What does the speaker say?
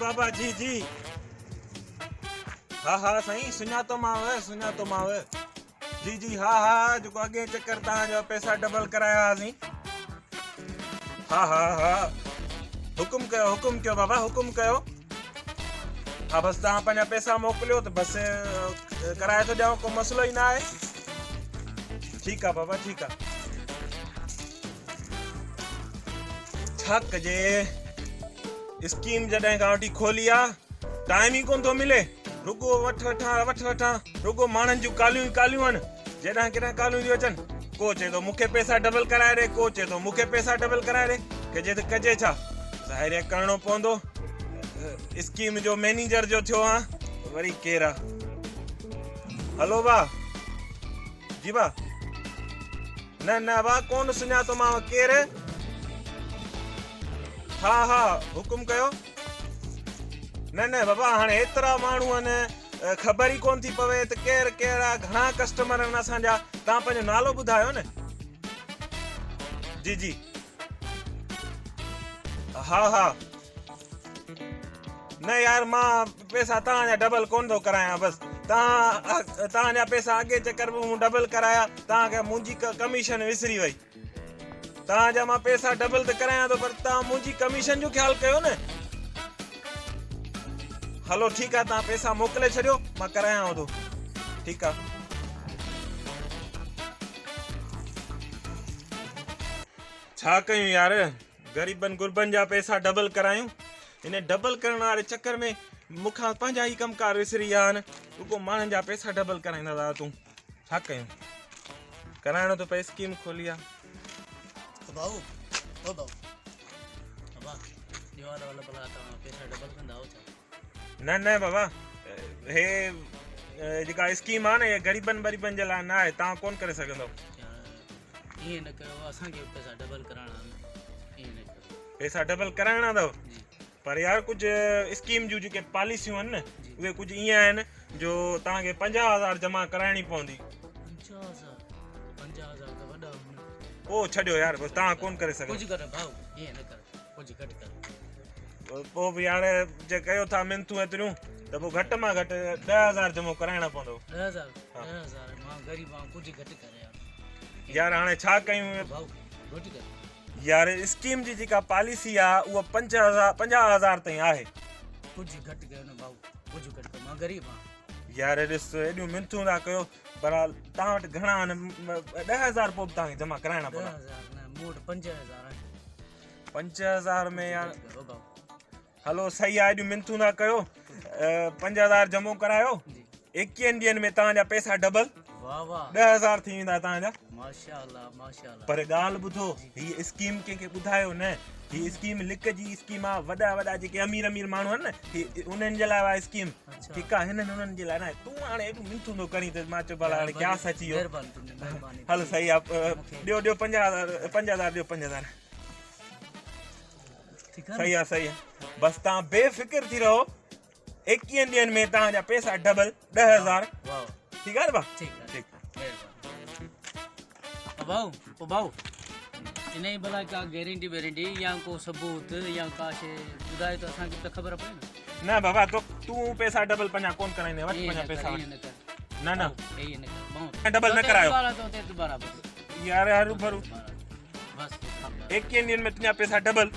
बाबा जी हाँ हाँ सही सुञातो माव जी हाँ जो अगे चक्कर तव्हांजो पैसा डबल कराया हुआसीं हाँ हुकुम कयो बाबा हुकुम कयो हाँ बस तव्हां पंहिंजा पैसा मोकिलियो त बस कराए थो ॾियांव को मसलो ई न आहे ठीकु आहे बाबा ठीकु आहे छा कजे स्कीम जॾहिं खां वठी खोली आहे टाइम ई कोन थो मिले रुगो वठ वठां रुगो माण्हुनि जूं कालियूं आहिनि जॾहिं केॾां कालियूं थियूं अचनि को चए थो मूंखे पैसा डबल कराए ॾे को चए थो मूंखे पैसा डबल कराए ॾे कजे त कजे छा ज़ाहिर करिणो पवंदो स्कीम जो मैनेजर जो थियो आहे वरी केरु आहे हलो भाउ जी भाउ न भाउ कोन सुञातो मां केरु हाँ हुकुम कयो न बाबा हाणे एतिरा माण्हू आहिनि ख़बर ई कोन थी पवे त केरु आहे घणा कस्टमर आहिनि असांजा तव्हां पंहिंजो नालो ॿुधायो न जी हाँ न यार मां पैसा तव्हांजा डबल कोन थो करायां बसि तव्हांजा पैसा अॻे चक्कर में मूं डबल कराया तव्हांखे मुंहिंजी कमीशन विसरी वई तव्हांजा मां पैसा डबल त करायां थो पर तव्हां मुंहिंजी कमीशन जो ख़्यालु कयो न हलो ठीकु आहे तव्हां पैसा मोकिले छॾियो मां करायांव थो ठीकु आहे छा कयूं यार ग़रीबनि गुरबनि जा पैसा डबल करायूं इन डबल करण वारे चक्कर में मूंखां पंहिंजा ई कमकार विसरी विया आहिनि रुगो माण्हुनि जा पैसा डबल कराईंदा दादा तूं छा कयूं कराइणो थो पए स्कीम खोली आहे न बाबा हे जेका स्कीम आहे न हे ग़रीबनि ग़रीबनि जे लाइ न आहे तव्हां कोन करे सघंदव ईअं न कयो असांखे पैसा डबल कराइणा पैसा डबल कराइणा अथव पर यार कुछ स्कीम जूं जेके पॉलिसियूं आहिनि न उहे कुझु ईअं आहिनि जो तव्हांखे 50,000 जमा कराइणी पवंदी 50,000 त वॾा पोइ छॾियो यार बसि तव्हां कोन करे सघो कुझु कर भाऊ ईअं न कर कुझु घटि कर पोइ बि हाणे जे कयो था मिनतूं एतिरियूं त पोइ घटि मां घटि 10,000 जमो कराइणा पवंदव 10,000 मां ग़रीब आहियां कुझु घटि कर यार हाणे छा कयूं भाऊ घटि कर यार स्कीम जी जेका पॉलिसी आहे उहा 50,000 ताईं आहे कुझु घटि कयो न भाऊ कुझु घटि कर मां ग़रीब आहियां यार ॾिस एॾियूं मिनतूं था कयो पर तव्हां वटि घणा आहिनि 10,000 पोइ बि तव्हांखे जमा कराइणा पवंदा 10,000 न मूं वटि 5,000 आहिनि 5,000 में यार भाऊ हलो सही आहे एॾियूं मिनतूं था कयो 5,000 जमो करायो 21 ॾींहंनि में तव्हांजा पैसा डबल वाह 10,000 थी वेंदा तव्हांजा माशाअल्लाह पर ॻाल्हि ॿुधो हीअ स्कीम कंहिंखे ॿुधायो न हीअ स्कीम लिक जी स्कीम आहे वॾा जेके अमीर माण्हू आहिनि न उन्हनि जे लाइ आहे स्कीम ठीकु आहे हिननि उन्हनि जे लाइ न तूं हाणे एॾियूं मिनतूं थो करीं त मां चयो भला हाणे क्या अची वियो हलो सही आहे ॾियो 5,000 ॾियो 5,000 सही आहे बसि तव्हां बेफ़िक्र थी रहो 21 ॾींहंनि में तव्हांजा पैसा डबल 10,000 ठीकु आहे न भाउ ठीकु भाऊ इन जी भला का गारंटी या को सबूत या का शइ ॿुधाए त असांखे त ख़बर पए न बाबा तूं पैसा डबल पंहिंजा कोन कराईंदे वटि पंहिंजा पैसा न डबल न करायो यार हरू भरू 21 ॾींहंनि में तुंहिंजा पैसा डबल